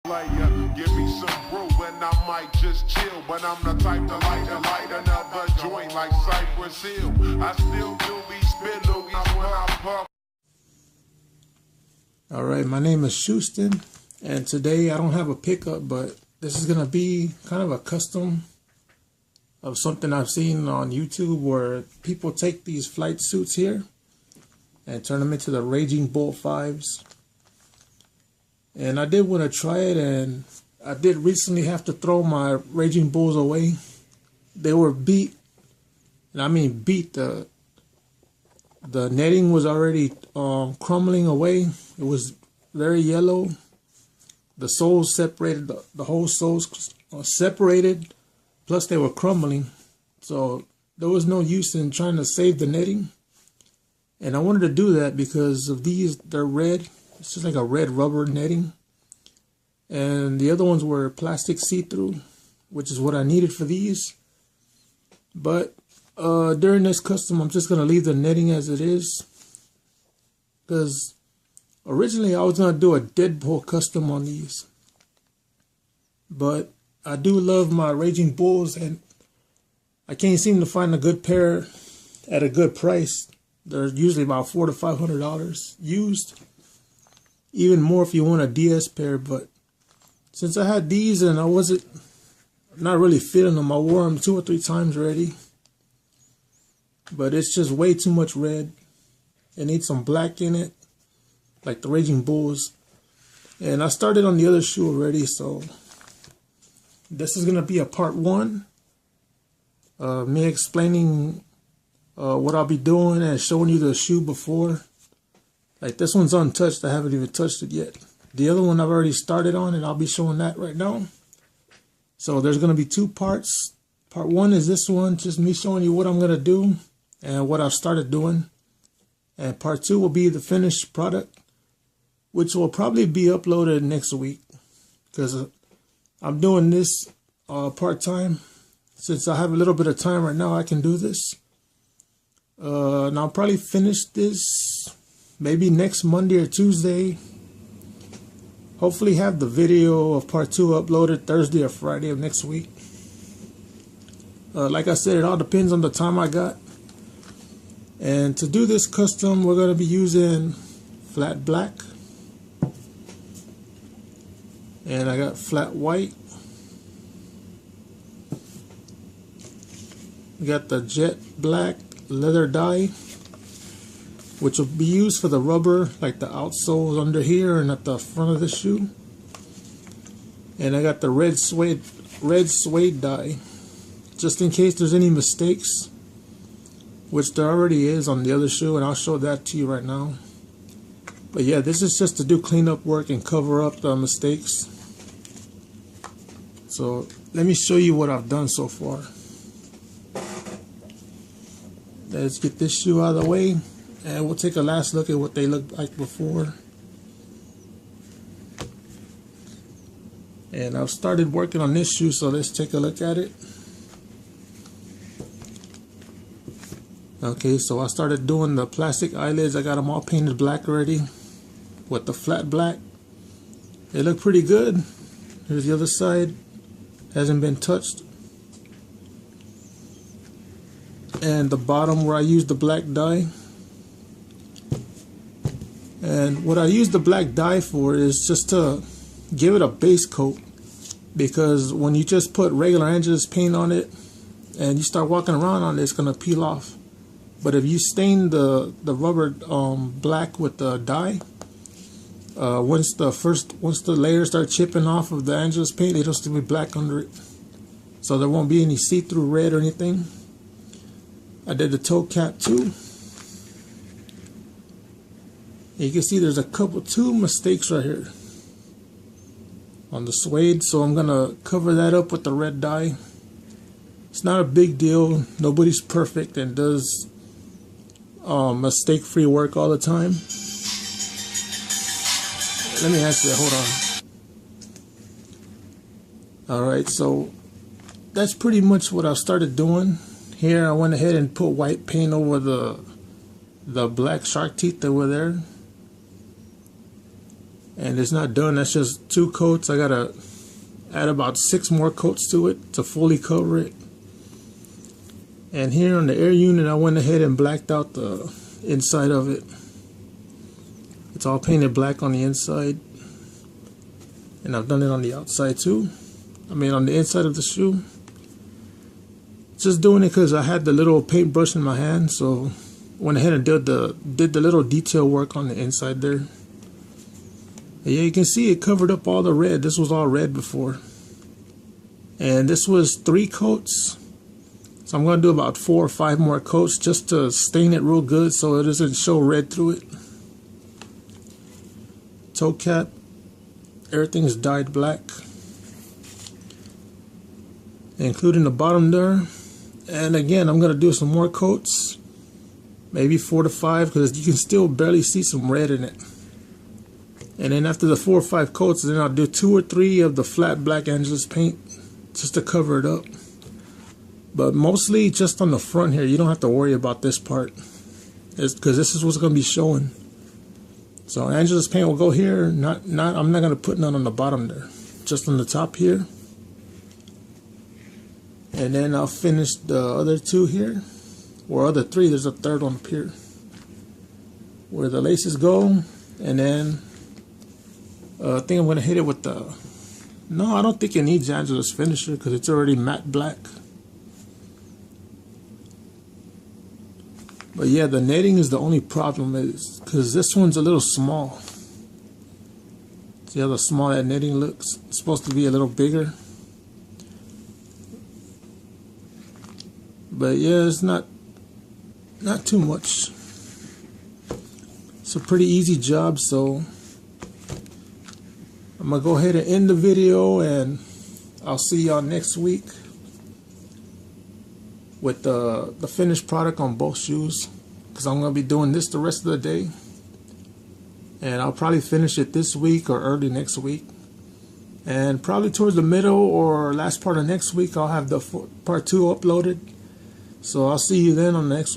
Give me some brew and I might just chill, but I'm the type to light another joint like Cypress Hill. I still do be spit loogies when I puff. Alright, my name is Houston, and today I don't have a pickup, but this is going to be kind of a custom of something I've seen on YouTube where people take these flight suits here and turn them into the Raging Bull 5s. And I did want to try it, and I did recently have to throw my Raging Bulls away. They were beat, and I mean beat. The netting was already crumbling away. It was very yellow. The soles separated, the whole soles separated, plus they were crumbling. So there was no use in trying to save the netting. And I wanted to do that because of these, they're red. It's just like a red rubber netting. And the other ones were plastic see-through, which is what I needed for these. But during this custom, I'm just going to leave the netting as it is. Because originally I was going to do a Deadpool custom on these. But I do love my Raging Bulls, and I can't seem to find a good pair at a good price. They're usually about $400 to $500 used. Even more if you want a DS pair. But since I had these and I wasn't not really fitting them, I wore them 2 or 3 times already. But it's just way too much red. It needs some black in it, like the Raging Bulls. And I started on the other shoe already, so this is gonna be a part 1. Me explaining what I'll be doing and showing you the shoe before. Like this one's untouched, I haven't even touched it yet. The other one I've already started on, and I'll be showing that right now. So there's gonna be 2 parts. Part 1 is this one, just me showing you what I'm gonna do and what I've started doing. And part 2 will be the finished product, which will probably be uploaded next week, because I'm doing this part-time. Since I have a little bit of time right now, I can do this. And I'll probably finish this maybe next Monday or Tuesday. Hopefully have the video of part 2 uploaded Thursday or Friday of next week. Like I said, it all depends on the time I got. And to do this custom, we're going to be using flat black. And I got flat white. We got the jet black leather dye, which will be used for the rubber, like the outsoles under here and at the front of the shoe. And I got the red suede dye, just in case there's any mistakes, which there already is on the other shoe, and I'll show that to you right now. But yeah, this is just to do cleanup work and cover up the mistakes. So let me show you what I've done so far. Let's get this shoe out of the way, and we'll take a last look at what they looked like before. And I've started working on this shoe, so let's take a look at it. Okay, so I started doing the plastic eyelids. I got them all painted black already with the flat black. They look pretty good. Here's the other side. Hasn't been touched. And the bottom where I used the black dye. And what I use the black dye for is just to give it a base coat, because when you just put regular Angelus paint on it and you start walking around on it, it's going to peel off. But if you stain the rubber black with the dye, once the layers start chipping off of the Angelus paint, it'll still be black under it. So there won't be any see-through red or anything. I did the toe cap too. You can see there's 2 mistakes right here on the suede, so I'm gonna cover that up with the red dye. It's not a big deal. Nobody's perfect and does mistake-free work all the time. Let me answer that. Hold on. Alright, so that's pretty much what I've started doing. Here I went ahead and put white paint over the black shark teeth that were there. and it's not done. That's just 2 coats. I gotta add about 6 more coats to it to fully cover it. And here on the air unit, I went ahead and blacked out the inside of it. It's all painted black on the inside, and I've done it on the outside too. I mean on the inside of the shoe. Just doing it because I had the little paintbrush in my hand, so went ahead and did the little detail work on the inside there. And yeah, you can see it covered up all the red. This was all red before, and this was 3 coats. So I'm going to do about 4 or 5 more coats just to stain it real good so it doesn't show red through it. Toe cap, everything is dyed black, including the bottom there. And again, I'm going to do some more coats, maybe 4 to 5, because you can still barely see some red in it. And then after the 4 or 5 coats, then I'll do 2 or 3 of the flat black Angelus paint just to cover it up. But mostly just on the front here. You don't have to worry about this part, because this is what's going to be showing. So Angelus paint will go here. I'm not going to put none on the bottom there, just on the top here. And then I'll finish the other 2 here, or other 3. There's a 3rd one up here where the laces go. And then I think I'm going to hit it with the... No, I don't think it needs Angelus finisher because it's already matte black. But yeah, the netting is the only problem, is because this one's a little small. See how small that netting looks? It's supposed to be a little bigger. But yeah, it's not too much. It's a pretty easy job, so I'm gonna go ahead and end the video, and I'll see y'all next week with the finished product on both shoes, because I'm gonna be doing this the rest of the day, and I'll probably finish it this week or early next week. And probably towards the middle or last part of next week, I'll have the part 2 uploaded. So I'll see you then on the next one.